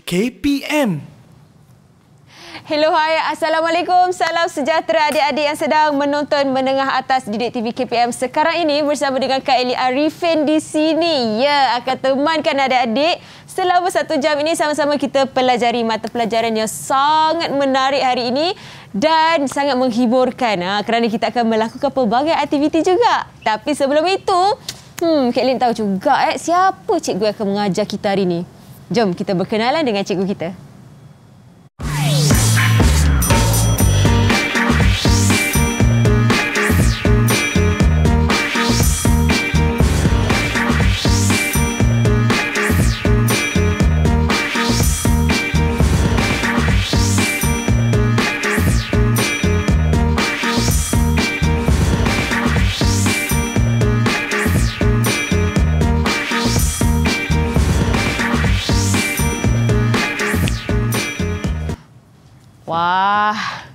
KPM. Hello, hai. Assalamualaikum. Salam sejahtera adik-adik yang sedang menonton menengah atas Didik TV KPM. Sekarang ini bersama dengan Kak Elly Arifin di sini. Ya, akan temankan adik-adik selama 1 jam ini sama-sama kita pelajari mata pelajaran yang sangat menarik hari ini dan sangat menghiburkan. Kerana kita akan melakukan pelbagai aktiviti juga. Tapi sebelum itu, Kak Elly tahu juga siapa cikgu yang akan mengajar kita hari ini. Jom kita berkenalan dengan cikgu kita. Wah.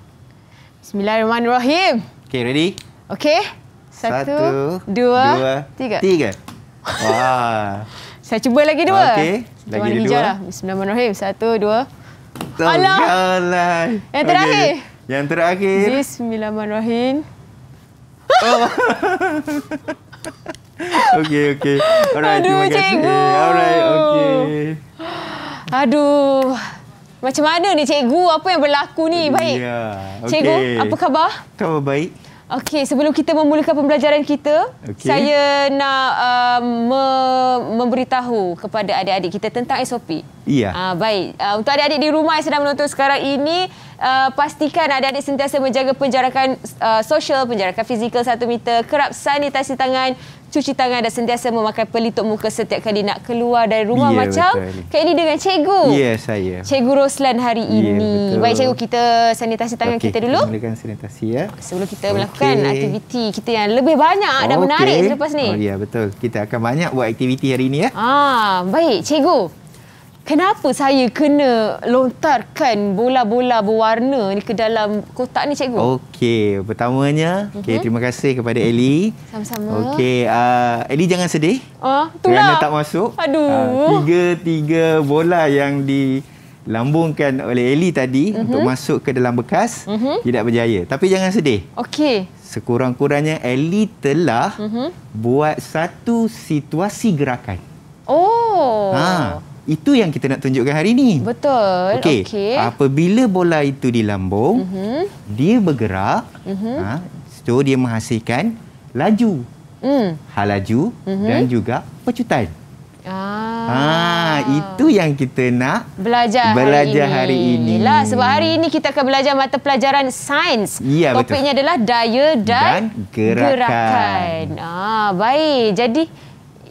Bismillahirrahmanirrahim. Okay, ready? Okey. 1, 2, 3. Wah. Saya cuba lagi 2. Okey. Lagi 2. Bismillahirrahmanirrahim. 1, 2. Alah. Yang terakhir. Okay. Yang terakhir. Bismillahirrahmanirrahim. Oh. Okey. Alright, Aduh, terima kasih. cikgu. Alright, okey. Aduh. Macam mana ni cikgu? Apa yang berlaku ni? Baik. Ya. Okay. Cikgu, apa khabar? Khabar baik. Okey, sebelum kita memulakan pembelajaran kita, saya nak memberitahu kepada adik-adik kita tentang SOP. Ya. Baik. Untuk adik-adik di rumah yang sedang menonton sekarang ini, pastikan adik-adik sentiasa menjaga penjarakan sosial, penjarakan fizikal 1 meter, kerap sanitasi tangan, cuci tangan dan sentiasa memakai pelitup muka setiap kali nak keluar dari rumah. Macam Kak Elly dengan cikgu. Ya, saya. Cikgu Roslan hari ini. Betul. Baik cikgu, kita sanitasi tangan kita dulu. Kita mulakan sanitasi ya. Sebelum kita melakukan aktiviti kita yang lebih banyak dan menarik selepas ni. Oh ya, betul. Kita akan banyak buat aktiviti hari ini ya. Baik cikgu. Kenapa saya kena lontarkan bola-bola berwarna ni ke dalam kotak ni cikgu? Okey, pertamanya terima kasih kepada Elly. Sama-sama. Okey, Elly jangan sedih. Itulah. Kerana tak masuk. Aduh. Tiga bola yang dilambungkan oleh Elly tadi untuk masuk ke dalam bekas tidak berjaya. Tapi jangan sedih. Okey. Sekurang-kurangnya Elly telah buat satu situasi gerakan. Oh. Itu yang kita nak tunjukkan hari ini. Betul. Okey. Apabila bola itu dilambung, dia bergerak, so dia menghasilkan laju. Halaju dan juga pecutan. Itu yang kita nak belajar hari ini. Sebab hari ini kita akan belajar mata pelajaran sains. Ya, topiknya adalah daya dan gerakan. Baik. Jadi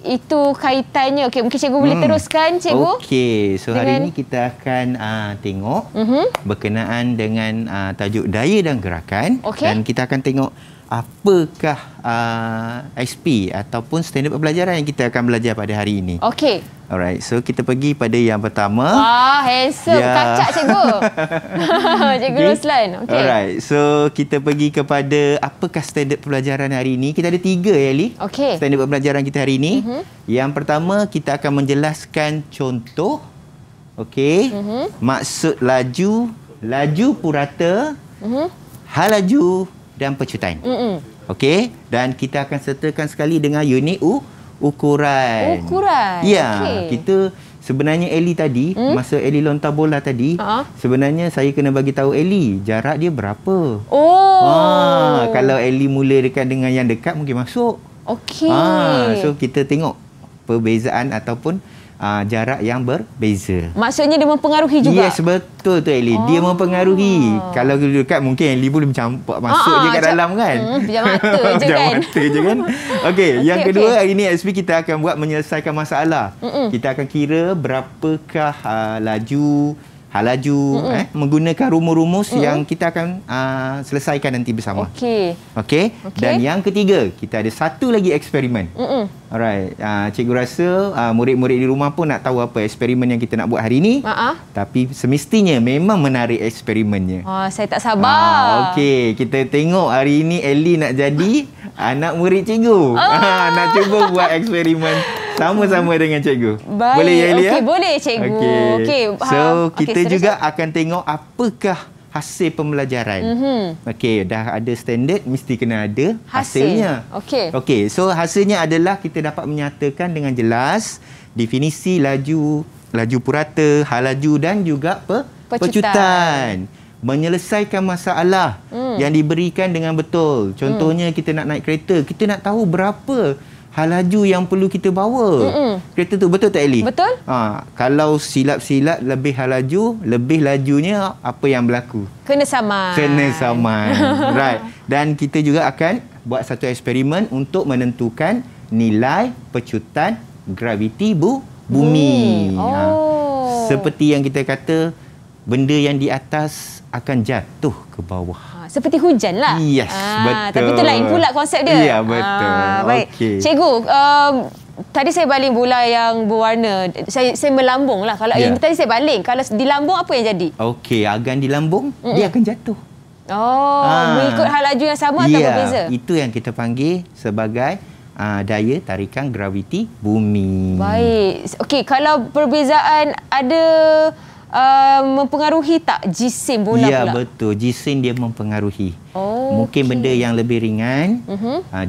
itu kaitannya. Okey, mungkin cikgu boleh teruskan, cikgu? Okey, so hari ini kita akan tengok berkenaan dengan tajuk daya dan gerakan. Dan kita akan tengok apakah SP ataupun standard pembelajaran yang kita akan belajar pada hari ini. Okey. Alright, so kita pergi pada yang pertama. Handsome. Kacak cikgu. Cikgu Roslan. Okay. Alright, so kita pergi kepada apakah standard pembelajaran hari ini. Kita ada 3 ya, Elly. Okey. Standard pembelajaran kita hari ini. Yang pertama, kita akan menjelaskan contoh. Okey. Maksud laju, laju purata, halaju dan pecutan. Okey. Dan kita akan sertakan sekali dengan unit ukuran. Ya, kita sebenarnya Elly tadi, masa Elly lontar bola tadi, sebenarnya saya kena bagi tahu Elly jarak dia berapa. Kalau Elly mula dekat dengan yang dekat mungkin masuk. Okey. So kita tengok perbezaan ataupun jarak yang berbeza. Maksudnya dia mempengaruhi juga? Yes, betul tu Elly. Dia mempengaruhi. Kalau dekat mungkin Elly boleh campak masuk je kat dalam kan. Pejam mata je kan. Okey, yang kedua hari ni SP kita akan buat menyelesaikan masalah. Kita akan kira berapakah laju, halaju, menggunakan rumus-rumus yang kita akan selesaikan nanti bersama. Okey. Dan yang ketiga, kita ada satu lagi eksperimen. Alright. Cikgu rasa murid-murid di rumah pun nak tahu apa eksperimen yang kita nak buat hari ini. Tapi semestinya memang menarik eksperimennya. Saya tak sabar. Okey, kita tengok hari ini Elly nak jadi anak murid cikgu. Nak cuba buat eksperimen Sama-sama dengan cikgu. Baik. Boleh ya, Eli? Okey, boleh cikgu. Okey. So, kita okey, juga akan tengok apakah hasil pembelajaran. Okey, dah ada standard, mesti kena ada hasilnya. Okey, so hasilnya adalah kita dapat menyatakan dengan jelas definisi laju purata, hal laju dan juga pecutan. Menyelesaikan masalah yang diberikan dengan betul. Contohnya kita nak naik kereta, kita nak tahu berapa hal laju yang perlu kita bawa. Kereta tu betul tak, Eli? Betul. Kalau silap-silap lebih hal laju, lebih lajunya apa yang berlaku? Kena saman. Right. Dan kita juga akan buat satu eksperimen untuk menentukan nilai pecutan graviti bumi. Seperti yang kita kata, benda yang di atas akan jatuh ke bawah. Seperti hujan lah. Yes, betul. Tapi itu lain pula konsep dia. Ya, betul. Baik. Okay. Cikgu, tadi saya baling bola yang berwarna. Saya melambung lah. Kalau yang tadi saya baling, kalau di lambung apa yang jadi? Okey, agan di lambung, dia akan jatuh. Mengikut hal laju yang sama atau berbeza? Itu yang kita panggil sebagai daya tarikan graviti bumi. Baik. Okey, kalau perbezaan ada mempengaruhi tak jisim bola pula? Ya, betul. Jisim dia mempengaruhi. Mungkin benda yang lebih ringan,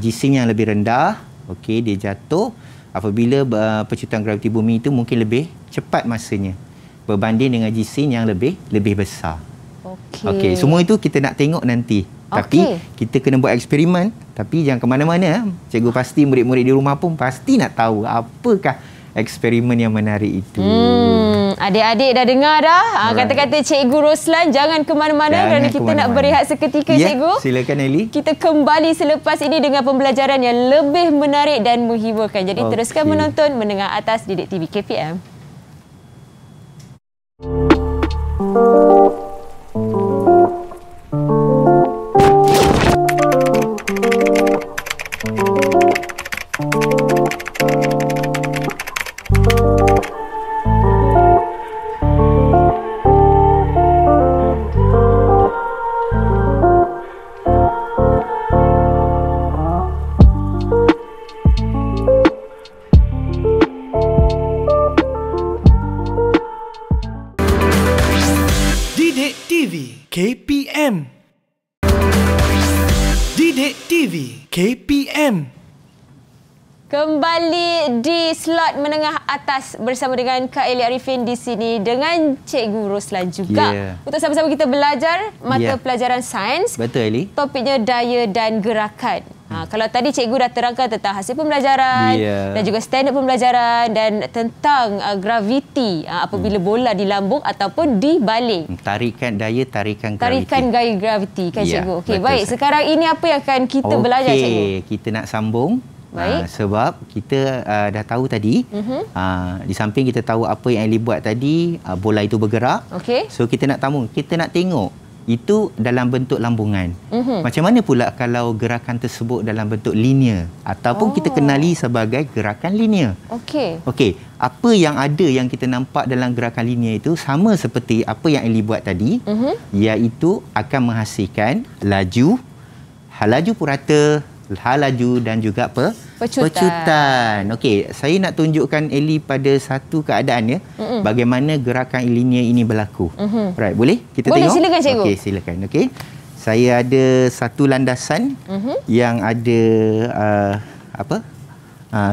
jisim yang lebih rendah, okey, dia jatuh apabila pecutan graviti bumi itu mungkin lebih cepat masanya berbanding dengan jisim yang lebih besar. Okey, semua itu kita nak tengok nanti. Tapi kita kena buat eksperimen. Tapi jangan ke mana-mana. Cikgu pasti murid-murid di rumah pun pasti nak tahu apakah eksperimen yang menarik itu. Adik-adik dah dengar dah kata-kata Cikgu Roslan. Jangan ke mana-mana kerana kita nak berehat seketika, Cikgu. Silakan, Eli. Kita kembali selepas ini dengan pembelajaran yang lebih menarik dan menghiburkan. Jadi teruskan menonton Menengah Atas Didik TV KPM. Didik TV KPM. Didik TV KPM. Kembali di slot menengah atas bersama dengan Kak Eli Arifin di sini dengan Cikgu Roslan juga. Untuk sama-sama kita belajar mata pelajaran sains. Betul, Eli. Topiknya daya dan gerakan. Kalau tadi cikgu dah terangkan tentang hasil pembelajaran dan juga standard pembelajaran dan tentang graviti apabila bola dilambung ataupun dibaling. Tarikan graviti. Tarikan gaya graviti kan, cikgu. Okey, baik. Sekarang ini apa yang akan kita belajar, cikgu? Kita nak sambung. Baik. Sebab kita dah tahu tadi, di samping kita tahu apa yang Eli buat tadi, bola itu bergerak. So kita nak tengok itu dalam bentuk lambungan. Macam mana pula kalau gerakan tersebut dalam bentuk linear ataupun kita kenali sebagai gerakan linear? Okey. Apa yang ada yang kita nampak dalam gerakan linear itu sama seperti apa yang Eli buat tadi, iaitu akan menghasilkan laju, hal laju purata, hal laju dan juga pecutan. Okey, saya nak tunjukkan Eli pada satu keadaan bagaimana gerakan linear ini berlaku. Right, boleh kita tengok? Boleh, silakan, cikgu. Okey, silakan. Okey. Saya ada satu landasan yang ada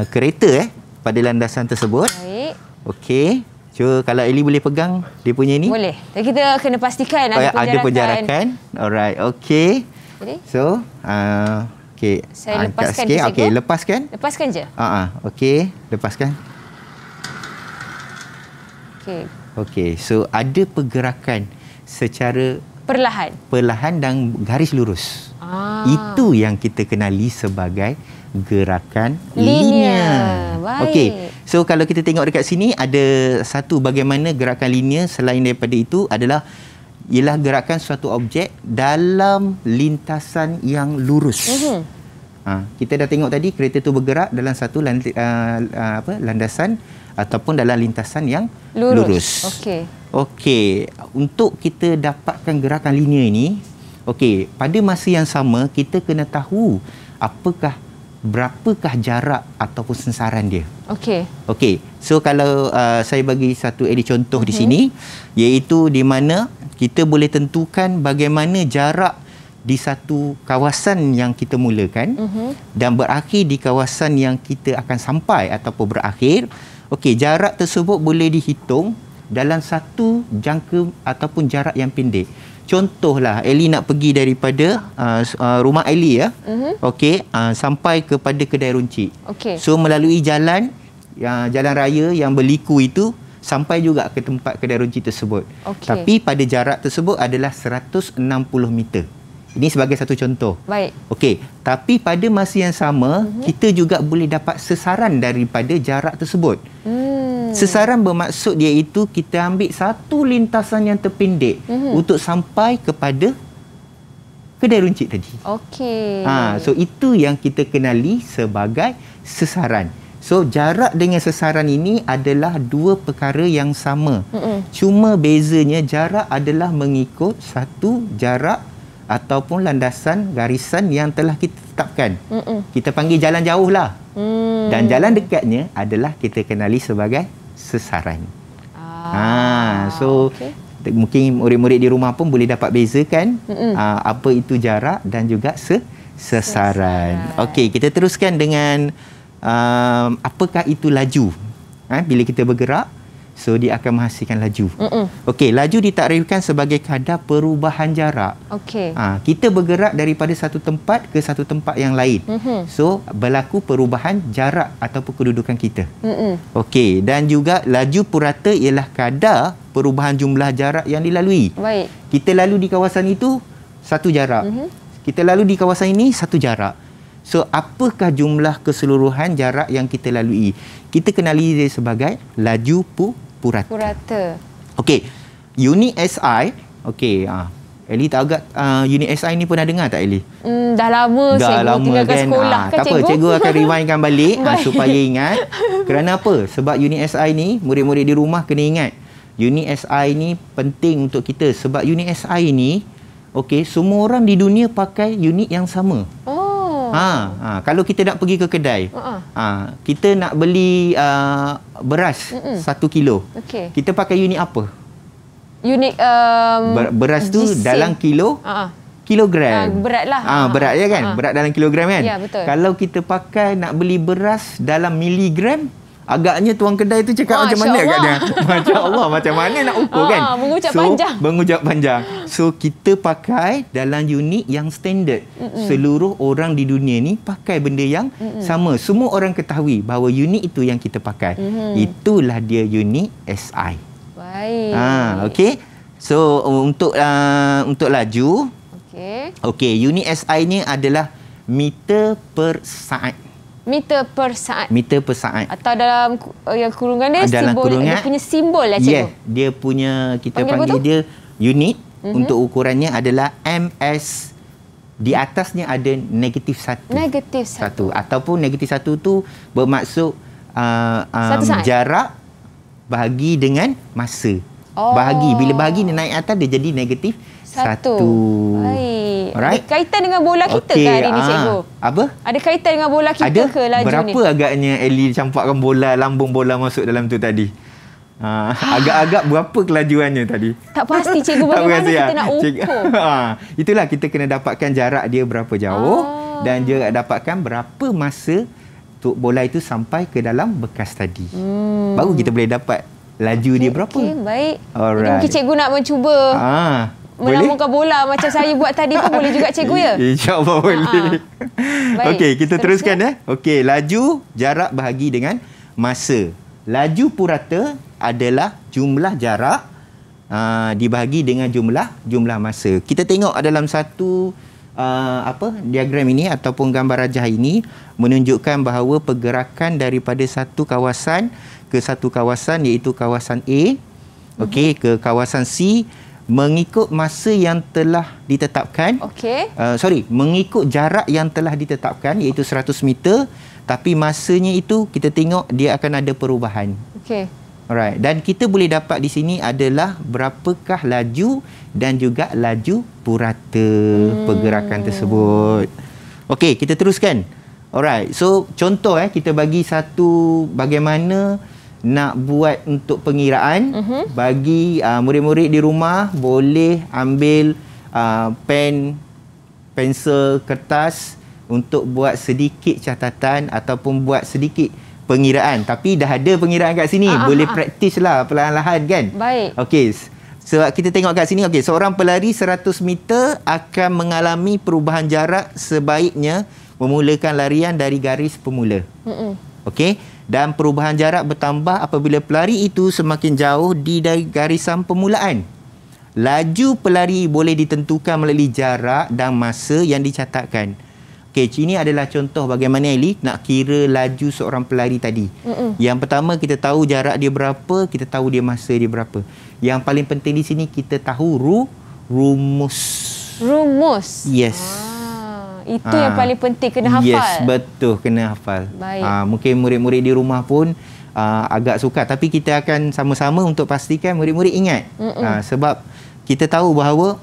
kereta pada landasan tersebut. Baik. Okey. Cuba kalau Eli boleh pegang dia punya ni. Boleh. Kita kena pastikan ada penjarakan. Alright, okey. So, okey, saya lepaskan sikit. Okey, lepaskan. Lepaskan je. Okey, lepaskan. Okey, so ada pergerakan secara perlahan dan garis lurus. Itu yang kita kenali sebagai gerakan linear. Okey, so kalau kita tengok dekat sini ada satu bagaimana gerakan linear selain daripada itu ialah gerakan suatu objek dalam lintasan yang lurus. Kita dah tengok tadi kereta tu bergerak dalam satu landasan ataupun dalam lintasan yang lurus. Okey, untuk kita dapatkan gerakan linear ini, pada masa yang sama kita kena tahu apakah berapakah jarak ataupun sesaran dia. Okey. Okey. So kalau saya bagi satu contoh di sini, iaitu di mana kita boleh tentukan bagaimana jarak di satu kawasan yang kita mulakan dan berakhir di kawasan yang kita akan sampai ataupun berakhir. Okey, jarak tersebut boleh dihitung dalam satu jangka ataupun jarak yang pendek. Contohlah, Ellie nak pergi daripada rumah Ellie okey, sampai kepada kedai runcit. Okey. So melalui jalan raya yang berliku itu sampai juga ke tempat kedai runcit tersebut. Okey. Tapi pada jarak tersebut adalah 160 meter. Ini sebagai satu contoh. Baik. Okey, tapi pada masa yang sama, kita juga boleh dapat sesaran daripada jarak tersebut. Sesaran bermaksud iaitu kita ambil satu lintasan yang terpendek untuk sampai kepada kedai runcit tadi. Okey. So itu yang kita kenali sebagai sesaran. So jarak dengan sesaran ini adalah dua perkara yang sama. Cuma bezanya jarak adalah mengikut satu jarak ataupun landasan garisan yang telah kita tetapkan. Kita panggil jalan jauh lah. Dan jalan dekatnya adalah kita kenali sebagai sesaran. So mungkin murid-murid di rumah pun boleh dapat bezakan apa itu jarak dan juga sesaran. Okey, kita teruskan dengan apakah itu laju. Bila kita bergerak, so dia akan menghasilkan laju. Okey, laju ditakrifkan sebagai kadar perubahan jarak. Okey. Kita bergerak daripada satu tempat ke satu tempat yang lain. So berlaku perubahan jarak ataupun kedudukan kita. Okey, dan juga laju purata ialah kadar perubahan jumlah jarak yang dilalui. Baik. Kita lalu di kawasan itu satu jarak. Kita lalu di kawasan ini satu jarak. So, apakah jumlah keseluruhan jarak yang kita lalui? Kita kenali dia sebagai laju purata. Purata. Okey, unit SI. Okey, Ellie tak agak unit SI ni pernah dengar tak, Ellie? Dah lama cikgu tinggalkan sekolah kan tak cikgu? apa, cikgu akan rewindkan balik supaya ingat. Kerana apa? Sebab unit SI ni, murid-murid di rumah kena ingat. Unit SI ni penting untuk kita. Sebab unit SI ni, okey, semua orang di dunia pakai unit yang sama. Kalau kita nak pergi ke kedai, kita nak beli beras 1 kilo. Okey. Kita pakai unit apa? Unit beras tu GC. dalam kilogram. Berat lah. Berat ya kan? Berat dalam kilogram kan? Ya, betul. Kalau kita pakai nak beli beras dalam miligram, agaknya tuan kedai tu cakap macam mana agaknya? Masya Allah, macam mana nak ukur kan? Mengucap panjang. So, kita pakai dalam unit yang standard. Seluruh orang di dunia ni pakai benda yang sama. Semua orang ketahui bahawa unit itu yang kita pakai. Itulah dia unit SI. Baik. Okey. So, untuk laju. Okey, unit SI ni adalah meter per saat. Meter per saat. Meter per saat. Atau dalam kurungan dia, dalam simbol, kurungan, dia punya simbol lah cikgu. Dia punya, kita panggil dia unit. Untuk ukurannya adalah MS. Di atasnya ada -1. -1. Ataupun -1 tu bermaksud jarak bahagi dengan masa. Bahagi. Bila bahagi dia naik atas, dia jadi -1. Baik. Alright. Ada kaitan dengan bola kita ke hari ni cikgu? Apa? Ada kaitan dengan bola kita ke laju berapa ni? Berapa agaknya Ellie campakkan bola, lambung bola masuk dalam tu tadi? Agak-agak berapa kelajuannya tadi? Tak pasti cikgu, bagaimana kita nak ukur? Itulah, kita kena dapatkan jarak dia berapa jauh dan juga dapatkan berapa masa untuk bola itu sampai ke dalam bekas tadi. Baru kita boleh dapat laju dia berapa. Okey, baik. Alright. Jadi mungkin cikgu nak mencuba melambungkan bola macam saya buat tadi pun boleh juga cikgu ya? InsyaAllah boleh. Okey, kita teruskan ya. Okey, laju jarak bahagi dengan masa. Laju purata adalah jumlah jarak dibahagi dengan jumlah masa. Kita tengok dalam satu diagram ini ataupun gambar rajah ini menunjukkan bahawa pergerakan daripada satu kawasan ke satu kawasan, iaitu kawasan A, okey, ke kawasan C mengikut masa yang telah ditetapkan. Mengikut jarak yang telah ditetapkan, iaitu 100 meter, tapi masanya itu kita tengok dia akan ada perubahan. Alright, dan kita boleh dapat di sini adalah berapakah laju dan juga laju purata pergerakan tersebut. Okey, kita teruskan. Alright. So contoh kita bagi satu bagaimana nak buat untuk pengiraan. Bagi murid-murid di rumah boleh ambil pen, pensel, kertas untuk buat sedikit catatan ataupun buat sedikit pengiraan. Tapi dah ada pengiraan kat sini. Boleh praktis lah perlahan-lahan kan. Baik. Okey. Sebab kita tengok kat sini, okey, seorang pelari 100 meter akan mengalami perubahan jarak sebaiknya memulakan larian dari garis pemula. Okey, dan perubahan jarak bertambah apabila pelari itu semakin jauh dari garisan permulaan. Laju pelari boleh ditentukan melalui jarak dan masa yang dicatatkan. Okey, ini adalah contoh bagaimana Eli nak kira laju seorang pelari tadi. Yang pertama, kita tahu jarak dia berapa, kita tahu dia masa dia berapa. Yang paling penting di sini kita tahu rumus. Rumus. Yes. Itu yang paling penting, kena hafal. Yes, betul, kena hafal. Baik. Mungkin murid-murid di rumah pun agak sukar, tapi kita akan sama-sama untuk pastikan murid-murid ingat. Sebab kita tahu bahawa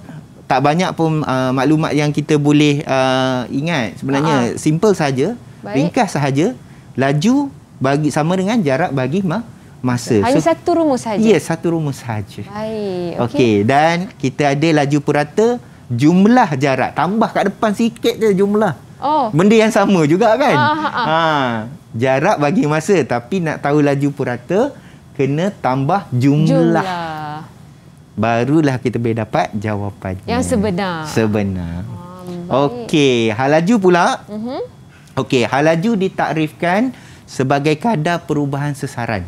tak banyak pun maklumat yang kita boleh ingat. Sebenarnya simple saja, ringkas sahaja. Laju bagi sama dengan jarak bagi masa. Hanya satu rumus saja. Yes, satu rumus saja. Baik. Okey, dan kita ada laju purata, jumlah jarak, tambah kat depan sikit je jumlah. Benda yang sama juga kan. Jarak bagi masa, tapi nak tahu laju purata kena tambah jumlah. Barulah kita boleh dapat jawapannya yang sebenar. Okey, hal laju pula. Okey, hal laju ditakrifkan sebagai kadar perubahan sesaran.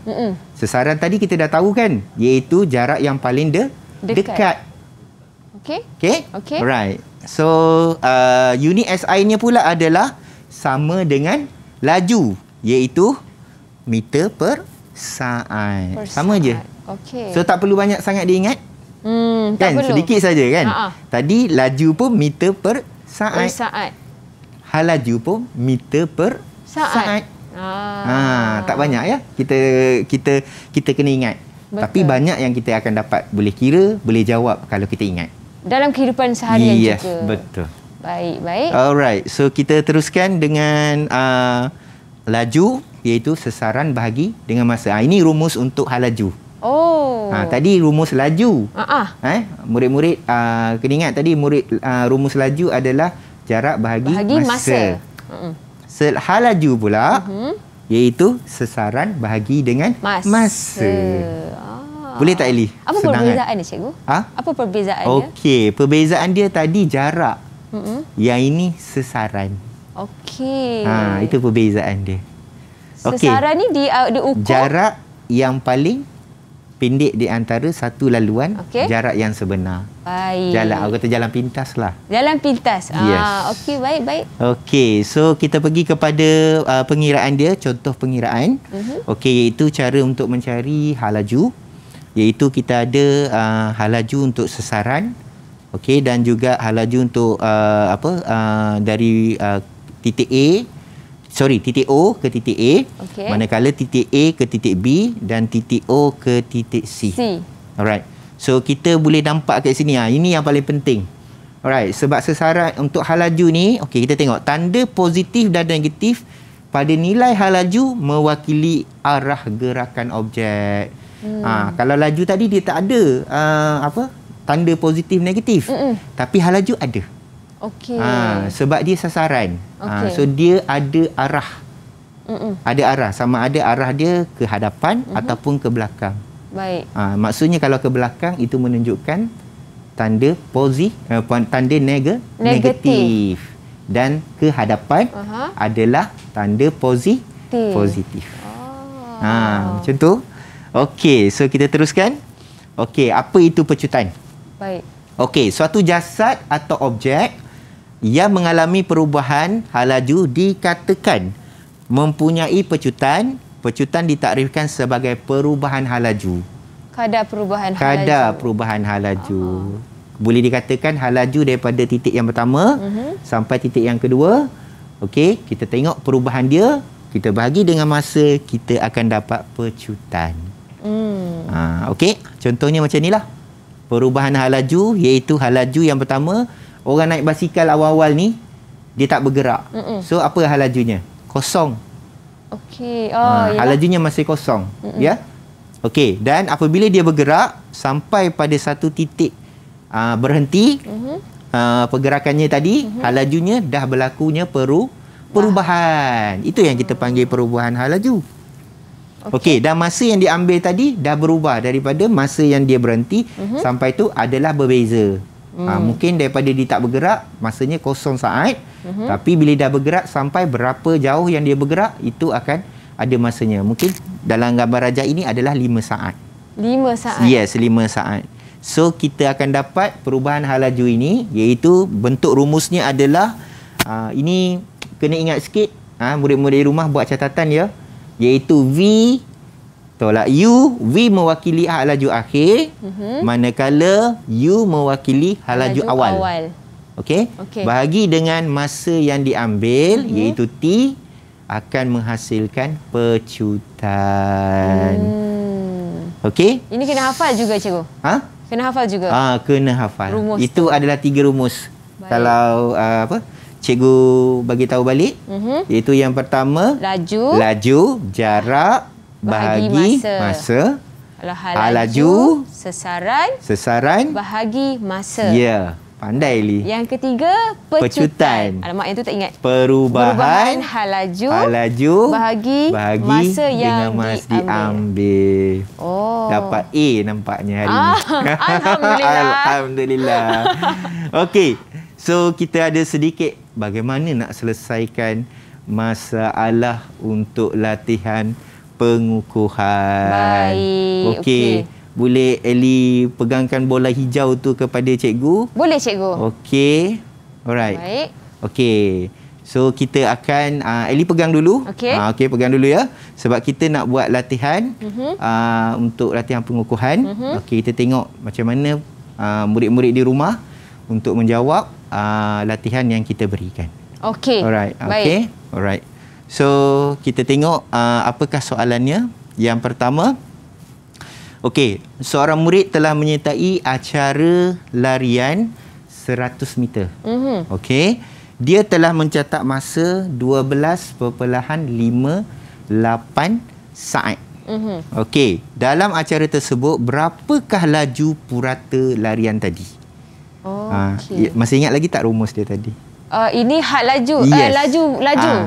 Sesaran tadi kita dah tahu kan, iaitu jarak yang paling dekat. Okey? Right. So, unit SI-nya pula adalah sama dengan laju, iaitu meter per saat. Sama je. So, tak perlu banyak sangat diingat. Kan? Sedikit saja kan? Tadi laju pun meter per saat. Hal laju pun meter per saat. Tak banyak ya. Kita kena ingat. Betul. Tapi banyak yang kita akan dapat boleh kira, boleh jawab kalau kita ingat. Dalam kehidupan seharian juga. Yes, betul. Baik. Alright. So kita teruskan dengan laju, iaitu sesaran bahagi dengan masa. Ini rumus untuk hal laju. Tadi rumus laju. Murid-murid kena ingat tadi rumus laju adalah jarak bahagi masa. Hal laju pula iaitu sesaran bahagi dengan masa. Boleh tak Eli? Apa perbezaan dia, cikgu? Apa perbezaan dia? Okey, perbezaan dia tadi jarak. Yang ini sesaran. Okey. Itu perbezaan dia. Sesaran ni diukur jarak yang paling pendek di antara satu laluan, jarak yang sebenar. Baik. Aku kata jalan pintas lah. Jalan pintas. Yes. Okey, baik. Okey, so kita pergi kepada pengiraan dia, contoh pengiraan. Okey, iaitu cara untuk mencari hal laju. Iaitu kita ada hal laju untuk sesaran. Okey, dan juga hal laju untuk dari titik O ke titik A. Manakala titik A ke titik B dan titik O ke titik C. Alright. So kita boleh nampak kat sini. Ini yang paling penting. Alright. Sebab sesaran untuk hal laju ni, okey, kita tengok tanda positif dan negatif pada nilai hal laju mewakili arah gerakan objek. Kalau laju tadi dia tak ada tanda positif negatif. Tapi hal laju ada. Sebab dia sasaran. So dia ada arah. Ada arah, sama ada arah dia ke hadapan ataupun ke belakang. Baik. Maksudnya kalau ke belakang itu menunjukkan tanda tanda negatif. Dan ke hadapan adalah tanda positif. Macam tu. Okey, so kita teruskan. Okey, apa itu pecutan? Baik. Okey, suatu jasad atau objek yang mengalami perubahan hal laju dikatakan mempunyai pecutan. Pecutan ditakrifkan sebagai perubahan hal laju. Kadar perubahan hal laju. Boleh dikatakan hal laju daripada titik yang pertama sampai titik yang kedua. Okey, kita tengok perubahan dia, kita bahagi dengan masa, kita akan dapat pecutan. Okey, contohnya macam inilah. Perubahan hal laju, iaitu hal laju yang pertama, orang naik basikal awal-awal ni dia tak bergerak. So apa hal lajunya? kosong. Okey. Oh, hal lajunya masih kosong. Ya. Okey, dan apabila dia bergerak sampai pada satu titik berhenti, pergerakannya tadi, hal lajunya dah berlakunya perubahan. Itu yang kita panggil perubahan hal laju. Okey, dan masa yang diambil tadi dah berubah daripada masa yang dia berhenti sampai tu adalah berbeza. Mungkin daripada dia tak bergerak, masanya 0 saat. Tapi bila dah bergerak sampai berapa jauh yang dia bergerak, itu akan ada masanya. Mungkin dalam gambar rajah ini adalah 5 saat. 5 saat? Yes, 5 saat. So, kita akan dapat perubahan hal laju ini, iaitu bentuk rumusnya adalah, ini kena ingat sikit, murid-murid rumah buat catatan ya. Iaitu V tolak U, V mewakili hal laju akhir, manakala U mewakili hal laju awal. Okey? Bahagi dengan masa yang diambil, iaitu T, akan menghasilkan pecutan. Okey? Ini kena hafal juga, cikgu? Kena hafal juga? Kena hafal. Rumus itu adalah 3 rumus. Baik. Kalau cikgu bagi tahu balik, iaitu yang pertama, laju, jarak, bahagi masa. Hal laju, sesaran, bahagi masa. Ya, pandai Li. Yang ketiga, pecutan. Alamak, yang tu tak ingat. Perubahan hal laju, bahagi masa yang diambil. Dapat A nampaknya hari ni. Alhamdulillah. Alhamdulillah. Okey. So, kita ada sedikit bagaimana nak selesaikan masalah untuk latihan pengukuhan. Baik. Okey. Boleh Ellie pegangkan bola hijau tu kepada cikgu? Boleh, cikgu. Okey. Alright. Baik. Okey. So, kita akan... Ellie pegang dulu. Okey. Okey, pegang dulu ya. Sebab kita nak buat latihan untuk latihan pengukuhan. Okey, kita tengok macam mana murid-murid di rumah untuk menjawab latihan yang kita berikan. Okey. Alright. Okey. Alright. So, kita tengok apakah soalannya. Yang pertama, okey, seorang murid telah menyertai acara larian 100 meter. Okey. Dia telah mencatat masa 12.58 saat. Okey, dalam acara tersebut berapakah laju purata larian tadi? Masih ingat lagi tak rumus dia tadi? Ini had laju. Yes.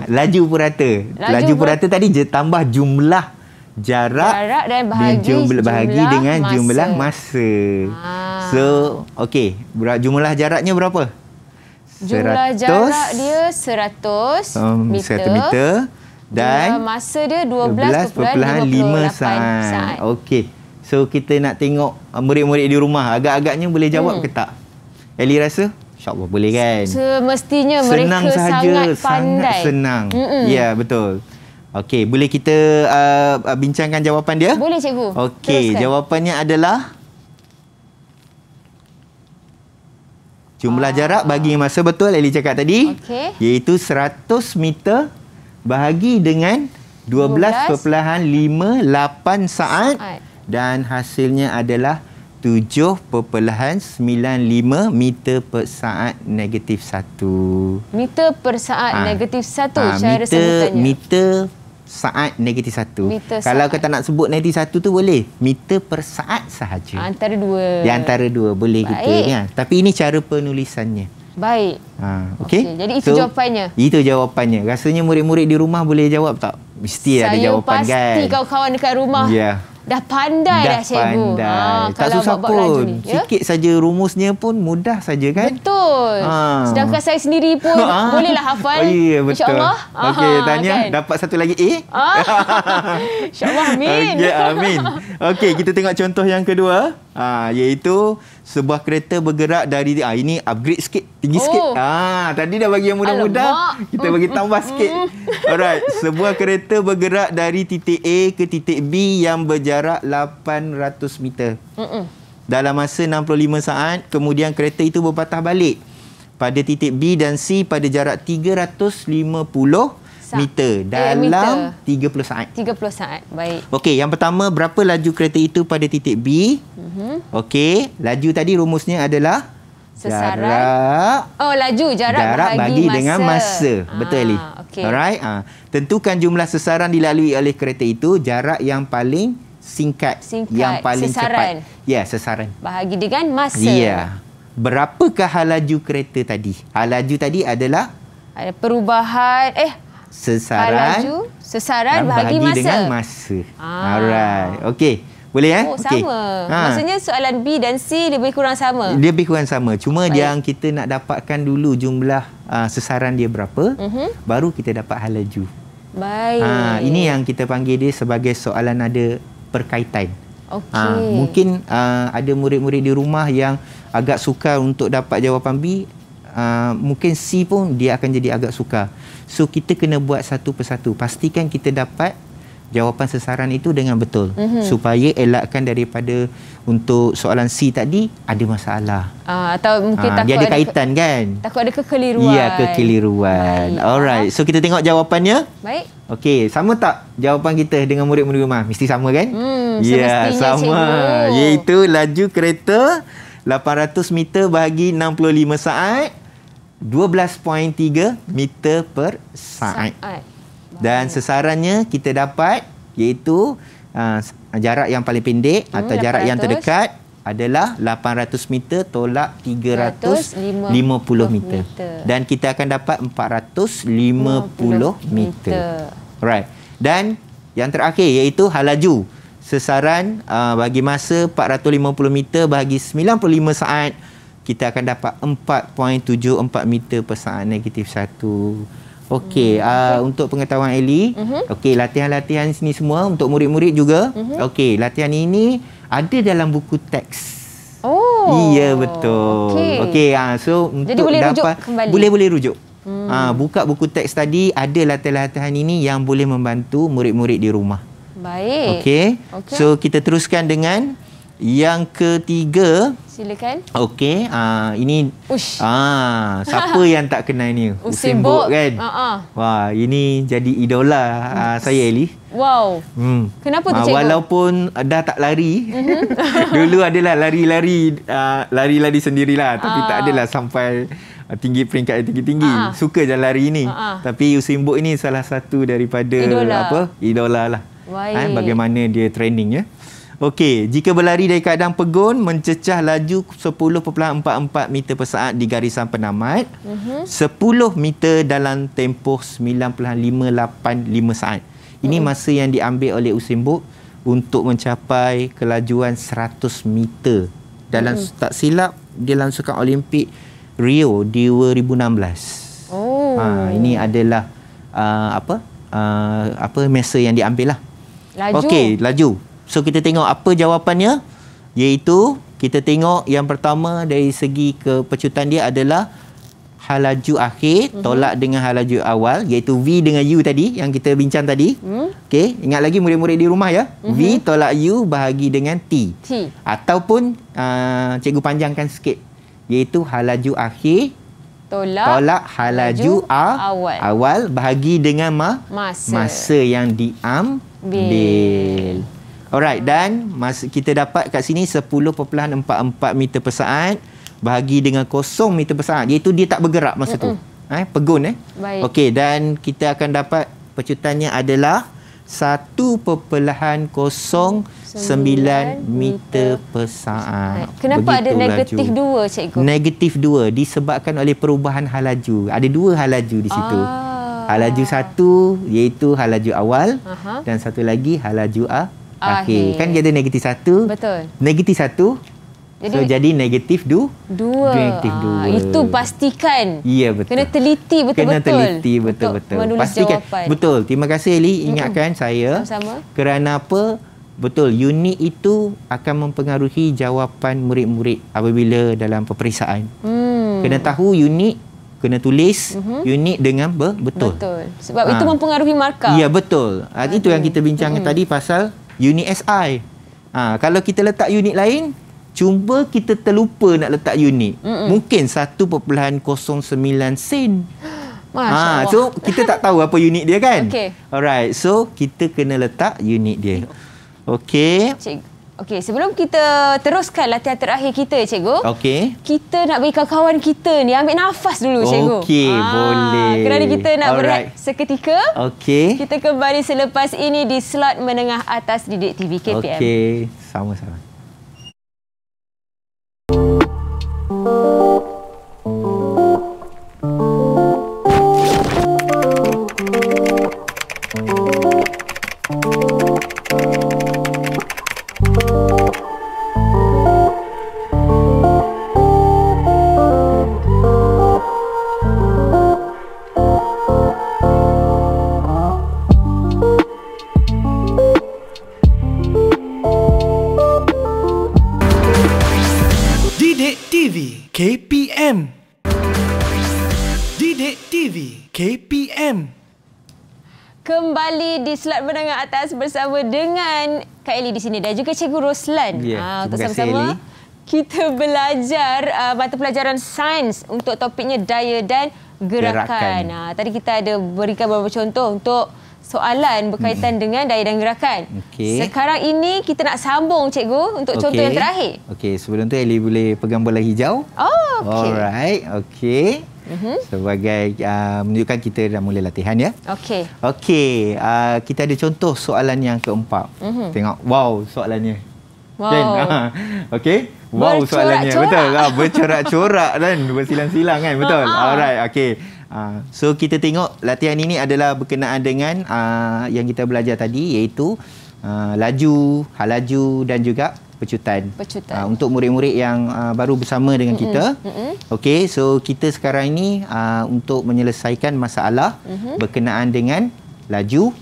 Laju purata. Laju purata tadi tambah jumlah jarak dan bahagi dengan jumlah masa. So, okey, jumlah jaraknya berapa? Jumlah jarak dia 100 meter. Dan masa dia 12.58 saat. Okey. So, kita nak tengok murid-murid di rumah. Agak-agaknya boleh jawab ke tak? Ellie rasa? InsyaAllah boleh kan? Semestinya senang mereka sahaja, sangat pandai. Sangat senang. Ya, betul. Okey, boleh kita bincangkan jawapan dia? Boleh, cikgu. Okey, jawapannya adalah jumlah jarak bagi masa, betul Ellie cakap tadi. Iaitu 100 meter bahagi dengan 12.58 saat. Dan hasilnya adalah 7.95 meter per saat negatif 1. Meter per saat negatif 1 cara sebutannya. Meter saat negatif 1. Kalau kata nak sebut negatif 1 tu boleh. Meter per saat sahaja. Antara dua. Di antara dua boleh kita. Ya. Tapi ini cara penulisannya. Baik. Okey. Jadi itu jawapannya. Itu jawapannya. Rasanya murid-murid di rumah boleh jawab tak? Mesti ada jawapan kan. Saya pasti kawan-kawan dekat rumah. Ya. Dah pandai dah cikgu. Tak susah pun. Sikit saja rumusnya pun mudah saja kan? Betul. Sedangkan saya sendiri pun bolehlah hafal. Ya, betul. InsyaAllah. Okey, tanya kan? Dapat satu lagi A. InsyaAllah, amin. Okey, amin. Okey, kita tengok contoh yang kedua. Iaitu sebuah kereta bergerak dari ini upgrade sikit, tinggi sikit. Tadi dah bagi yang mudah-mudah, kita bagi tambah sikit. Alright, sebuah kereta bergerak dari titik A ke titik B yang berjarak 800 meter. Dalam masa 65 saat, kemudian kereta itu berpatah balik pada titik B dan C pada jarak 350 meter dalam 30 saat. 30 saat. Baik. Okey, yang pertama, berapa laju kereta itu pada titik B? Okey, laju tadi rumusnya adalah jarak. Laju jarak bagi masa dengan masa. Betul Eli. Okey. Alright. Tentukan jumlah sesaran dilalui oleh kereta itu, jarak yang paling singkat, yang paling sesaran. cepat. Ya, sesaran. Bahagi dengan masa. Ya. Berapakah halaju kereta tadi? Halaju tadi adalah Ada perubahan sesaran sesaran bahagi masa. dengan masa. Alright. Okey. Boleh Sama. Okey. Maksudnya soalan B dan C lebih kurang sama. Dia lebih kurang sama. Cuma Baik. yang kita nak dapatkan dulu jumlah sesaran dia berapa, baru kita dapat halaju. Baik. Ini yang kita panggil dia sebagai soalan ada perkaitan. Okey. Mungkin ada murid-murid di rumah yang agak sukar untuk dapat jawapan B. Mungkin C pun dia akan jadi agak sukar. So kita kena buat satu persatu. Pastikan kita dapat jawapan sesaran itu dengan betul, supaya elakkan daripada untuk soalan C tadi ada masalah. Atau mungkin takut dia ada kaitan kan? Takut ada kekeliruan. Ya, kekeliruan. Baik. Alright. So kita tengok jawapannya. Baik. Okey, sama tak jawapan kita dengan murid-murid rumah? Mesti sama kan? Ya, semestinya, sama. cikgu. Iaitu laju kereta 800 meter bahagi 65 saat, 12.3 meter per saat. Dan sesarannya kita dapat iaitu jarak yang paling pendek atau jarak yang terdekat adalah 800 meter tolak 350 meter. Dan kita akan dapat 450 meter. Alright. Dan yang terakhir iaitu halaju. Sesaran bagi masa 450 meter bahagi 95 saat, kita akan dapat 4.74 meter per saat negatif 1. Okey, untuk pengetahuan Ellie, okey, latihan-latihan sini semua untuk murid-murid juga. Okey, latihan ini ada dalam buku teks. Iya, betul. Okey, so jadi untuk boleh dapat rujuk kembali. boleh rujuk. Buka buku teks tadi, ada latihan-latihan ini yang boleh membantu murid-murid di rumah. Baik. Okey. So kita teruskan dengan yang ketiga. Silakan. Okey, ini siapa yang tak kenal ni? Usain Bolt kan? Wah, ini jadi idola saya, Ellie. Wow. Kenapa tu, cikgu? Walaupun dah tak lari. Dulu adalah lari sendirilah, tapi tak adalah sampai tinggi peringkat yang tinggi-tinggi. Suka je lari ni. Tapi Usain Bolt ini salah satu daripada idola lah. Bagaimana dia training ya. Okey, jika berlari dari keadaan pegun, mencecah laju 10.44 meter per saat di garisan penamat, 10 meter dalam tempoh 9.585 saat. Ini masa yang diambil oleh Usain Bolt untuk mencapai kelajuan 100 meter. Dalam tak silap, dia langsungkan Olimpik Rio di 2016. Ini adalah masa yang diambil lah. Laju. Okey, laju. So kita tengok apa jawapannya, iaitu kita tengok yang pertama dari segi kepecutan dia adalah halaju akhir tolak dengan halaju awal, iaitu V dengan U tadi yang kita bincang tadi. Okey, ingat lagi murid-murid di rumah ya. V tolak U bahagi dengan T. Ataupun cikgu panjangkan sikit, iaitu halaju akhir tolak halaju awal bahagi dengan masa yang diambil. Alright, dan kita dapat kat sini 10.44 meter per saat bahagi dengan 0 meter per saat, iaitu dia tak bergerak masa tu. Pegun Okey, dan kita akan dapat pecutannya adalah 1.09 meter per saat. Kenapa ada negatif 2, cikgu? Negatif 2 disebabkan oleh perubahan halaju. Ada 2 halaju di situ. Halaju 1 iaitu halaju awal, dan satu lagi halaju akhir. Kan dia ada negatif 1. Betul. Negatif 1. Jadi negatif 2. Negatif 2. Itu pastikan. Ya, betul. Kena teliti betul-betul. Kena teliti betul-betul. Pastikan. Jawapan. Betul. Terima kasih Eli ingatkan saya. Sama-sama. Kerana apa? Betul, unit itu akan mempengaruhi jawapan murid-murid apabila dalam peperiksaan. Kena tahu unit, kena tulis unit dengan betul. Betul. Sebab itu mempengaruhi markah. Ya, betul. Itu yang kita bincangkan tadi pasal unit SI. Kalau kita letak unit lain, cuma kita terlupa nak letak unit. Mungkin 1.09 sen. Masya Allah. So kita tak tahu apa unit dia kan? Okey. Alright. So kita kena letak unit dia. Okey. Okey, sebelum kita teruskan latihan terakhir kita, cikgu. Okey. Kita nak bagi kawan kita ni ambil nafas dulu, cikgu. Okey, boleh. Kerana kita nak berehat seketika. Okey. Kita kembali selepas ini di slot menengah atas Didik TV KPM. Okey, sama-sama. Didik TV KPM. Didik TV KPM. Kembali di slot menengah atas bersama dengan Kak Eli di sini dan juga Cikgu Roslan. Ya, Untuk terima kasih, sama-sama Eli. kita belajar mata pelajaran sains untuk topiknya daya dan gerakan. Tadi kita ada berikan beberapa contoh untuk soalan berkaitan dengan daya dan gerakan. Okey. Sekarang ini kita nak sambung, Cikgu, untuk contoh yang terakhir. Okey, sebelum tu Eli boleh pegang bola hijau. Oh, okey. Alright, okey. Sebagai menunjukkan kita dah mula latihan ya. Okey. Okey, kita ada contoh soalan yang keempat. Tengok, wow soalannya. Wow. Kan? Okey. Wow soalannya. Bercorak-corak. Betul. Bercorak-corak dan bersilang-silang kan. Betul. Alright, okey. So kita tengok latihan ini adalah berkenaan dengan yang kita belajar tadi iaitu laju, hal laju dan juga pecutan. Untuk murid-murid yang baru bersama dengan kita. Okey, so kita sekarang ini untuk menyelesaikan masalah berkenaan dengan laju,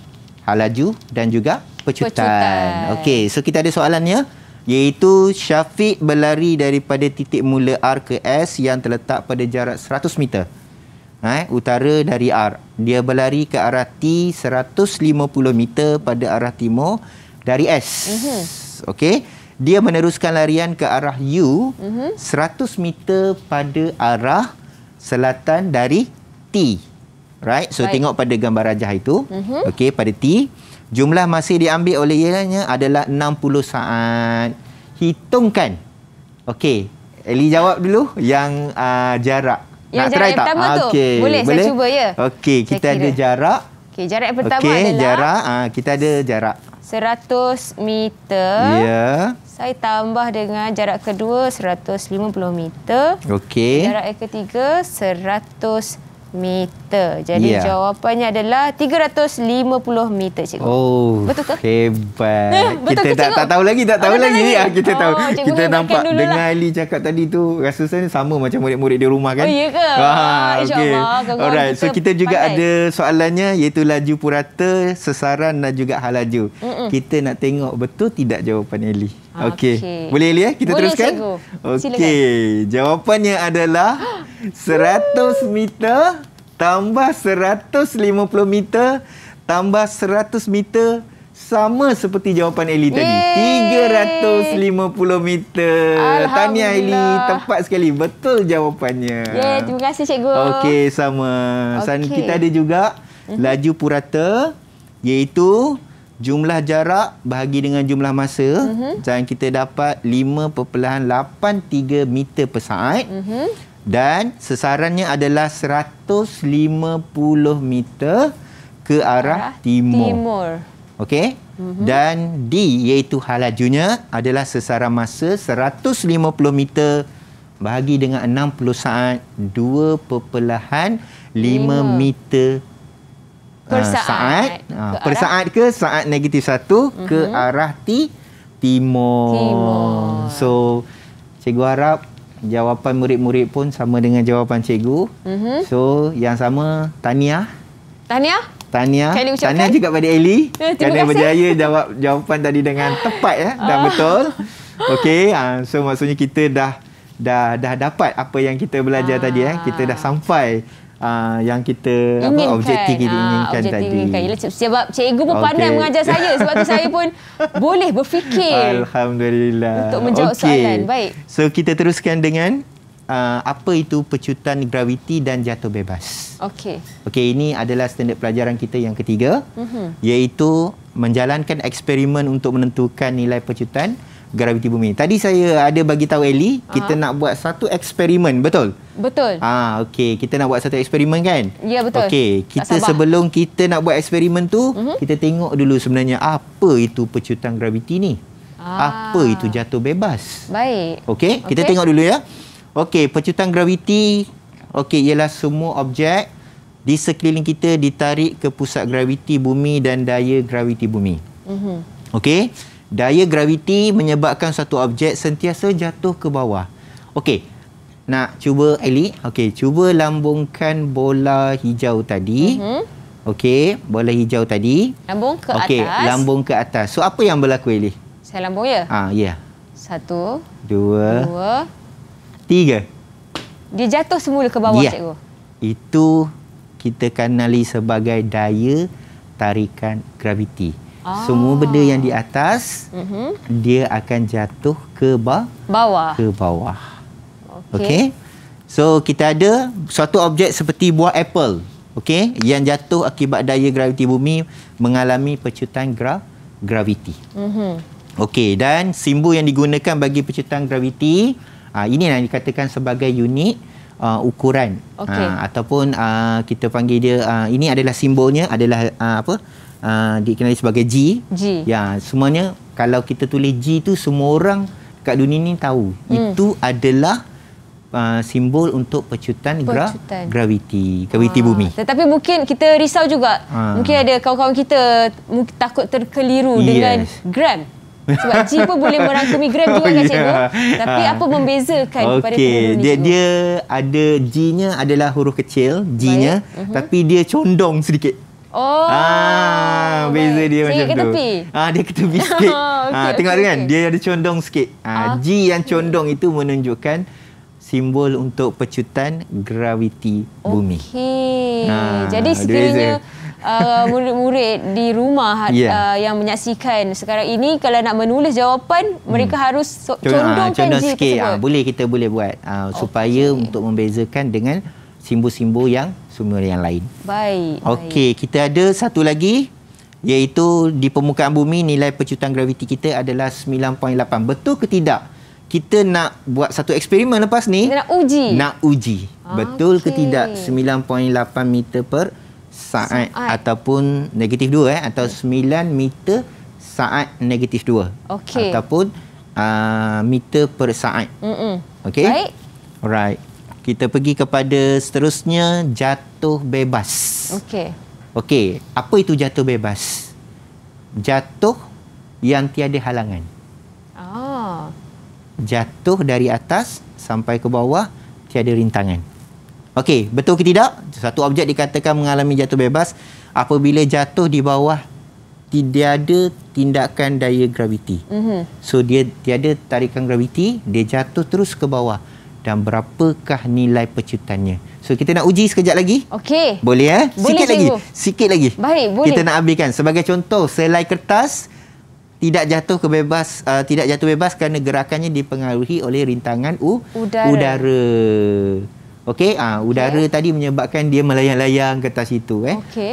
hal laju dan juga pecutan. Okey, so kita ada soalannya iaitu Syafiq berlari daripada titik mula R ke S yang terletak pada jarak 100 meter. Utara dari R. Dia berlari ke arah T 150 meter pada arah timur dari S. Okey. Dia meneruskan larian ke arah U 100 meter pada arah selatan dari T. Right? So tengok pada gambar rajah itu. Okey, pada T. Jumlah masa diambil oleh ianya adalah 60 saat. Hitungkan. Okey. Eli jawab dulu yang jarak. Yang nak jarak try yang tak? pertama tu. Okay. Boleh, saya cuba ya. Okey, kita ada jarak. Okey, jarak yang pertama adalah jarak. Kita ada jarak 100 meter. Ya. Saya tambah dengan jarak kedua 150 meter. Okey. Jarak yang ketiga 100 meter. Jadi jawapannya adalah 350 meter, cikgu. Oh, betul ke? Hebat. Betul kita ke, cikgu? tak tahu lagi, tak tahu lagi. Kita tahu. Cikgu Kita nampak dengan lah. Ali cakap tadi tu rasa saya sama macam murid-murid di rumah kan? Oh, ya ke? InsyaAllah. Alright, so kita juga ada soalannya iaitu laju purata, sesaran dan juga hal laju. Kita nak tengok betul tidak jawapan Eli. Okey. Boleh Eli kita boleh, teruskan? Okey. Jawapannya adalah 100 meter tambah 150 meter tambah 100 meter sama seperti jawapan Eli tadi. 350 meter. Tahniah Eli, tepat sekali. Betul jawapannya. Terima kasih cikgu. Okey, sama. Dan kita ada juga laju purata iaitu jumlah jarak bahagi dengan jumlah masa dan kita dapat 5.83 meter per saat. Dan sesarannya adalah 150 meter ke arah timur. Okey? Dan D iaitu hal lajunya adalah sesaran masa 150 meter bahagi dengan 60 saat 2.5 meter per saat. Per saat ke saat negatif 1 ke arah timur. So cikgu harap jawapan murid-murid pun sama dengan jawapan cikgu. So yang sama tahniah. Tahniah juga pada Eli kerana berjaya jawab jawapan tadi dengan tepat dan betul. Okey, so maksudnya kita dah dapat apa yang kita belajar tadi kita dah sampai yang kita objektif kita inginkan tadi. Sebab cikgu pun pandai mengajar saya, sebab tu saya pun boleh berfikir. Alhamdulillah. Untuk menjawab soalan. Baik. So kita teruskan dengan apa itu pecutan graviti dan jatuh bebas. Okey, ini adalah standard pelajaran kita yang ketiga, iaitu menjalankan eksperimen untuk menentukan nilai pecutan graviti bumi. Tadi saya ada bagi tahu Ellie, kita nak buat satu eksperimen, betul? Betul. Okey, kita nak buat satu eksperimen kan? Ya, betul. Okey, kita sebelum kita nak buat eksperimen tu, kita tengok dulu sebenarnya apa itu pecutan graviti ni. Apa itu jatuh bebas? Baik. Okey, kita tengok dulu ya. Okey, pecutan graviti ialah semua objek di sekeliling kita ditarik ke pusat graviti bumi dan daya graviti bumi. Okey, daya graviti menyebabkan satu objek sentiasa jatuh ke bawah. Okey, nak cuba Ellie? Okey, cuba lambungkan bola hijau tadi. Okey, bola hijau tadi. Lambung ke atas. Okey, lambung ke atas. So, apa yang berlaku Ellie? Saya lambung ya? Ya. 1, 2, 3. Dia jatuh semula ke bawah, cikgu? Itu kita kenali sebagai daya tarikan graviti. Semua benda yang di atas, dia akan jatuh ke bawah. Ke bawah. Okey. So, kita ada suatu objek seperti buah apple. Okey, yang jatuh akibat daya graviti bumi mengalami pecutan graviti. Okey, dan simbol yang digunakan bagi pecutan graviti, ini yang dikatakan sebagai unit ukuran. Ataupun kita panggil dia, ini adalah simbolnya adalah dikenali sebagai G. Ya, semuanya kalau kita tulis G tu semua orang kat dunia ni tahu. Itu adalah simbol untuk pecutan graviti bumi. Tetapi mungkin kita risau juga. Mungkin ada kawan-kawan kita takut terkeliru dengan gram. Sebab G pun boleh merangkumi gram juga kan, cikgu? Tapi apa membezakan kepada penduduk ni, cikgu? Dia ada G-nya adalah huruf kecil, G-nya, tapi dia condong sedikit. Beza dia macam tu. Ke tepi? Dia ke tepi sikit. Tengok kan, dia ada condong sikit. G yang condong itu menunjukkan simbol untuk pecutan graviti bumi. Jadi sekiranya murid-murid di rumah yang menyaksikan sekarang ini, kalau nak menulis jawapan, mereka harus condongkan G sikit. tersebut. Kita boleh buat supaya untuk membezakan dengan simbol-simbol yang semua yang lain. Baik. Okey, kita ada satu lagi, iaitu di permukaan bumi nilai pecutan graviti kita adalah 9.8. Betul ke tidak? Kita nak buat satu eksperimen lepas ni. Kita nak uji. Betul ke tidak 9.8 meter per saat ataupun negatif 2 atau 9 meter saat negatif 2 ataupun meter per saat. Okey. Baik. Alright. Kita pergi kepada seterusnya, jatuh bebas. Okey, apa itu jatuh bebas? Jatuh yang tiada halangan. Jatuh dari atas sampai ke bawah tiada rintangan. Okey, betul ke tidak? Satu objek dikatakan mengalami jatuh bebas apabila jatuh di bawah tiada tindakan daya graviti. So, dia tiada tarikan graviti, dia jatuh terus ke bawah. Dan berapakah nilai pecutannya? So, kita nak uji sekejap lagi. Okey. Boleh Sikit lagi. Baik, boleh. Kita nak habiskan. Sebagai contoh, selai kertas tidak jatuh bebas kerana gerakannya dipengaruhi oleh rintangan udara. Okey, udara tadi menyebabkan dia melayang-layang kertas itu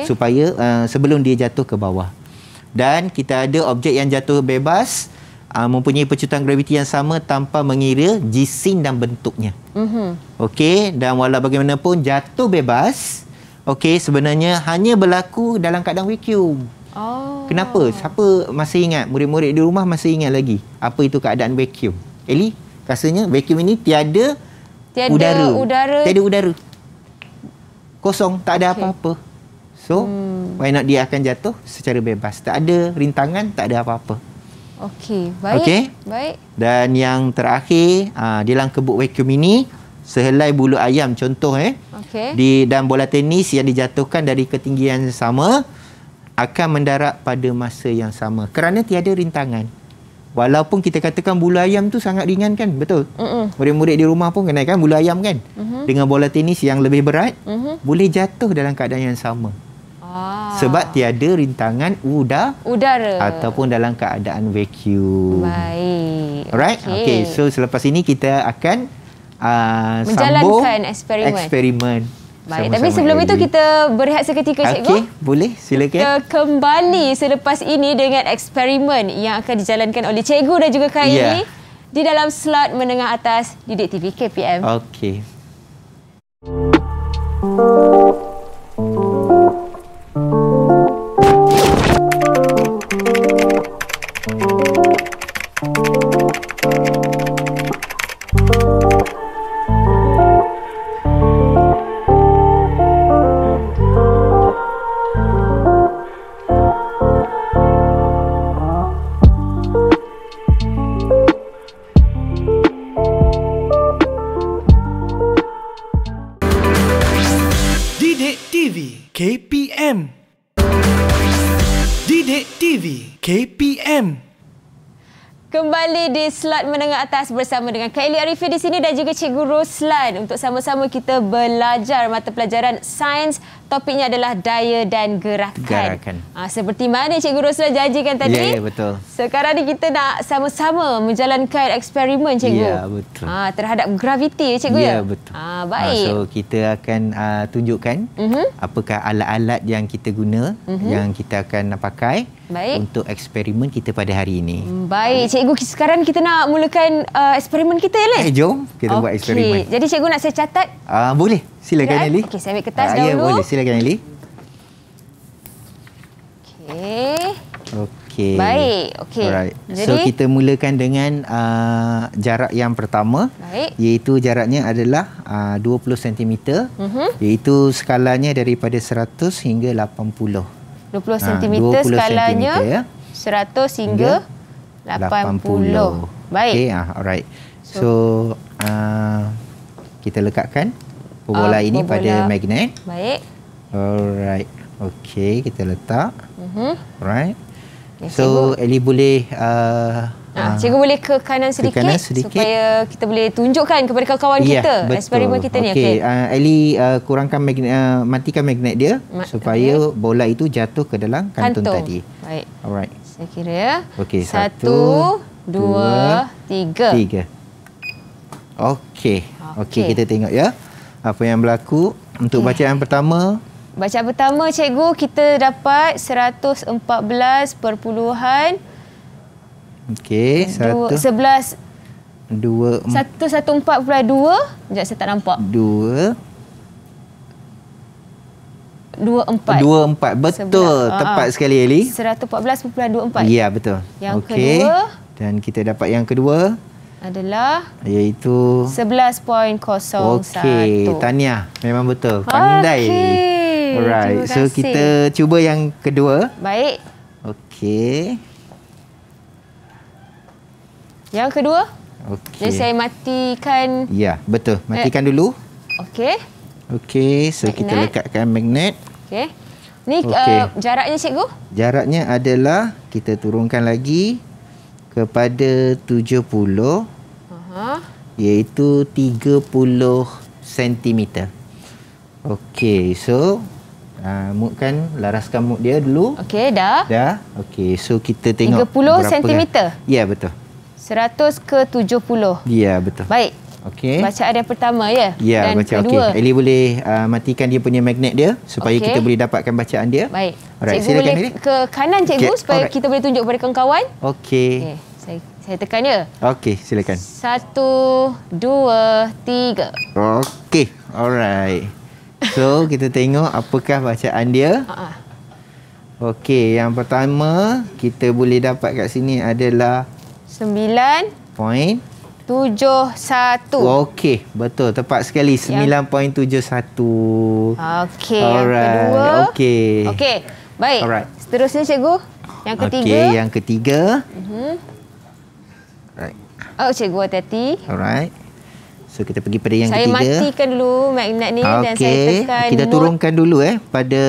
supaya sebelum dia jatuh ke bawah. Dan kita ada objek yang jatuh bebas mempunyai pecutan graviti yang sama tanpa mengira jisim dan bentuknya. Okey, dan walau bagaimanapun jatuh bebas sebenarnya hanya berlaku dalam keadaan vacuum. Kenapa? Siapa masih ingat? Murid-murid di rumah masih ingat lagi apa itu keadaan vacuum? Ellie, rasanya vacuum ini tiada udara. Tiada udara. Kosong, tak ada apa-apa. So, why not dia akan jatuh secara bebas. Tak ada rintangan, tak ada apa-apa. Okey, baik. Baik. Dan yang terakhir, di dalam kebuk vacuum ini, sehelai bulu ayam contoh dan bola tenis yang dijatuhkan dari ketinggian yang sama akan mendarat pada masa yang sama kerana tiada rintangan. Walaupun kita katakan bulu ayam tu sangat ringan kan, betul? Murid-murid di rumah pun kenal kan bulu ayam kan? Dengan bola tenis yang lebih berat, boleh jatuh dalam keadaan yang sama. Sebab tiada rintangan udara ataupun dalam keadaan vacuum. Baik. Alright? Okay. So, selepas ini kita akan menjalankan eksperimen. Baik, tapi sebelum itu kita berehat seketika, cikgu. Okey, boleh. Silakan. Kita kembali selepas ini dengan eksperimen yang akan dijalankan oleh cikgu dan juga Kak Eli di dalam slot menengah atas Didik TV KPM. Okey. Didik TV KPM. Didik TV KPM. Kembali di slot menengah atas bersama dengan Kak Eli Arifin di sini dan juga Cikgu Roslan untuk sama-sama kita belajar mata pelajaran sains. Topiknya adalah daya dan gerakan. Seperti mana Cikgu Roslan janjikan tadi? Ya, betul. Sekarang ni kita nak sama-sama menjalankan eksperimen, Cikgu. Ya, betul. Terhadap graviti, Cikgu, ya? Ya, betul. Baik. So, kita akan tunjukkan apakah alat-alat yang kita guna, yang kita akan pakai untuk eksperimen kita pada hari ini. Baik, Cikgu. Sekarang kita nak mulakan eksperimen kita, Eli. Jom kita buat eksperimen. Jadi, Cikgu nak saya catat? Boleh. Silakan, Eli. Okey, saya ambil kertas dahulu. Ya, boleh. Silakan, Eli. Okey. Baik. Okey. Alright. Jadi, so, kita mulakan dengan jarak yang pertama. Baik. Iaitu jaraknya adalah 20 cm. Iaitu skalanya daripada 100 hingga 80. 20 cm 20 skalanya cm, ya. 100 hingga 80. Baik. Okey, alright. So, kita lekatkan bola ini pada magnet. Baik. Alright. Okey, kita letak. Alright. Ya, so, Eli boleh Cikgu boleh ke kanan sedikit, supaya kita boleh tunjukkan kepada kawan-kawan kita eksperimen kita ni. Okey, Eli kurangkan magnet, matikan magnet dia supaya bola itu jatuh ke dalam kantung tadi. Baik. Alright. Saya kira ya. Okey, 1, 2, 3. Okey. Okey, kita tengok ya apa yang berlaku. Untuk bacaan pertama. Bacaan pertama, Cikgu, kita dapat 114 perpuluhan. Okey, 11 2 114.2. Sekejap, saya tak nampak. 24. Betul. Tepat sekali, Eli. 114.24. Ya, betul. Yang kedua. Dan kita dapat yang kedua adalah iaitu 11.01. Okey, tahniah. Memang betul. Pandai. Alright. So, kita cuba yang kedua. Baik. Okey. Yang kedua. Okey. Jadi saya matikan. Ya, betul. Matikan dulu. Okey. Okey, so kita lekatkan magnet. Okey. Ni jaraknya, Cikgu? Jaraknya adalah kita turunkan lagi kepada 70. Iaitu 30 cm. Okey, so mutkan, laraskan mut dia dulu. Okey, dah. Dah. Okey, so kita tengok 30 cm. Ya, betul. 100 ke 70. Ya, betul. Baik. Okey. Bacaan yang pertama, ya? Ya, dan bacaan. kedua. Okey, Eli boleh matikan dia punya magnet dia supaya kita boleh dapatkan bacaan dia. Baik. Alright, Cikgu boleh ke kanan, Cikgu, supaya kita boleh tunjuk kepada kawan-kawan. Okey. Saya tekan ya. Okey, silakan. 1, 2, 3. Okey, alright. So, kita tengok apakah bacaan dia. Okey, yang pertama kita boleh dapat kat sini adalah 9.71. Okey, betul. Tepat sekali. 9.71. Okey, yang kedua. Okey. Okey, baik. Alright. Seterusnya, Cikgu. Yang ketiga. Okey, yang ketiga. Right. Oh, Cikgu, hati-hati. Alright. So, kita pergi pada yang saya ketiga. Saya matikan dulu magnet ni dan saya tekan kita turunkan dulu pada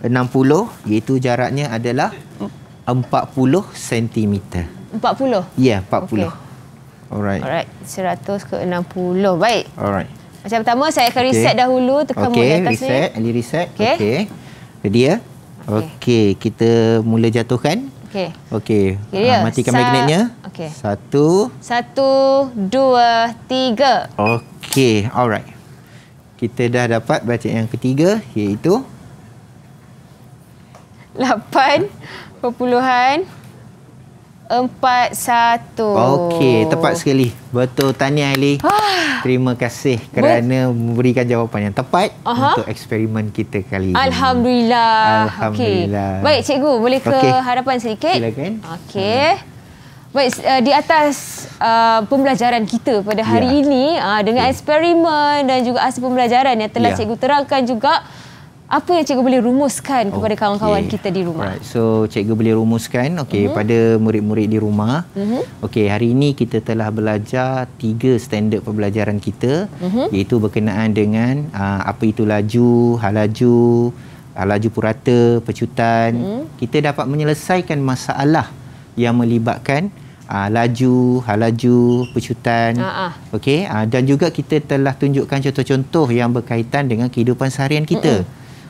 60, iaitu jaraknya adalah 40 cm. 40? Ya, 40. Okay. Alright. 100 ke 60. Baik. Alright. Macam pertama, saya akan reset dahulu. Tekan mode atas reset. ni. Reset. Okey. Ready ya? Okey. Kita mula jatuhkan. Okey. Matikan magnetnya. Okey. 1, 2, 3. Okey. Alright. kita dah dapat bacaan yang ketiga, iaitu 8.41. Okey, tepat sekali. Betul, tahniah Ali. Terima kasih kerana memberikan jawapan yang tepat untuk eksperimen kita kali ini. Alhamdulillah. Alhamdulillah. Okay. Baik, cikgu, boleh ke hadapan sedikit? Silakan. Okey. Baik, di atas pembelajaran kita pada hari ini dengan eksperimen dan juga hasil pembelajaran yang telah cikgu terangkan juga, apa yang cikgu boleh rumuskan kepada kawan-kawan kita di rumah? Alright. So, cikgu boleh rumuskan pada murid-murid di rumah. Okey, hari ini kita telah belajar 3 standard pembelajaran kita, iaitu berkenaan dengan apa itu laju, halaju purata, pecutan. Kita dapat menyelesaikan masalah yang melibatkan laju, halaju, pecutan. Okey, dan juga kita telah tunjukkan contoh-contoh yang berkaitan dengan kehidupan seharian kita.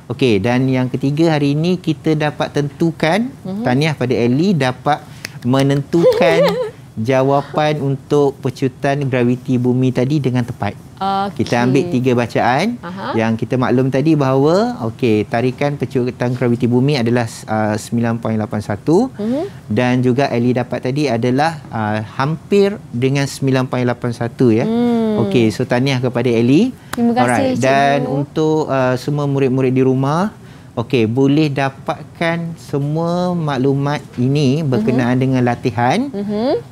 Okey, dan yang ketiga hari ini kita dapat tentukan, tahniah pada Ellie, dapat menentukan jawapan untuk pecutan graviti bumi tadi dengan tepat. Kita ambil 3 bacaan yang kita maklum tadi bahawa tarikan pecutan graviti bumi adalah 9.81 dan juga Ellie dapat tadi adalah hampir dengan 9.81 ya. Okey, so tahniah kepada Ellie. Terima kasih, cikgu. Dan untuk semua murid-murid di rumah, boleh dapatkan semua maklumat ini berkenaan dengan latihan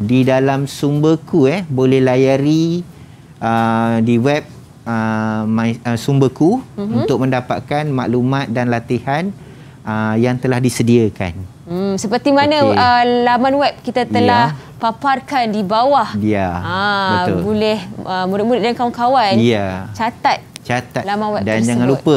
di dalam sumberku. Boleh layari di web sumberku untuk mendapatkan maklumat dan latihan yang telah disediakan. Seperti mana laman web kita telah paparkan di bawah. Betul. Boleh murid-murid dan kawan-kawan catat laman web dan tersebut. jangan lupa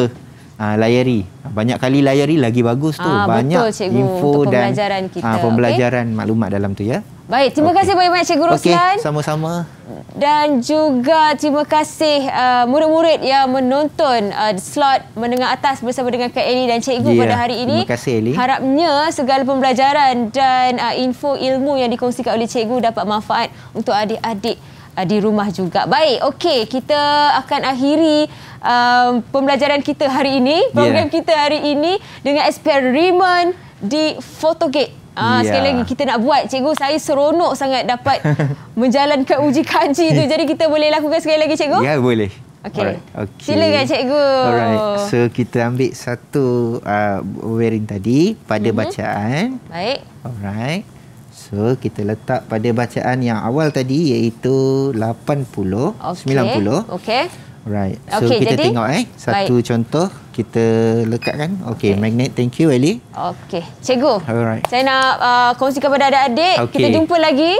layari. Banyak kali layari lagi bagus tu. Banyak betul, cikgu, info untuk dan pembelajaran kita. Pembelajaran maklumat dalam tu ya. Baik, terima kasih banyak-banyak Cikgu Roslan. Sama-sama. Dan juga terima kasih murid-murid yang menonton slot menengah atas bersama dengan Kak Ellie dan Cikgu pada hari ini. Terima kasih Ellie. Harapnya segala pembelajaran dan info ilmu yang dikongsikan oleh Cikgu dapat manfaat untuk adik-adik di rumah juga. Baik, kita akan akhiri pembelajaran kita hari ini, program kita hari ini dengan eksperimen di Photogate. Sekali lagi kita nak buat, cikgu, saya seronok sangat dapat menjalankan uji kaji tu. Jadi kita boleh lakukan sekali lagi, cikgu? Ya, boleh. Okey. Silakan, cikgu. Alright. So kita ambil satu wearing tadi pada bacaan. Baik. Alright. So kita letak pada bacaan yang awal tadi, iaitu 80, 90. Okey. Alright. So kita tengok satu contoh kita lekatkan. Magnet. Thank you Ellie. Okey. Cikgu. Alright. Saya nak kongsikan kepada adik-adik. Kita jumpa lagi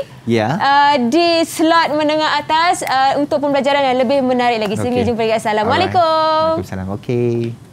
di slot menengah atas untuk pembelajaran yang lebih menarik lagi. Sehingga jumpa lagi. Assalamualaikum. Waalaikumsalam. Okey.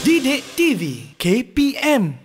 Didik TV KPM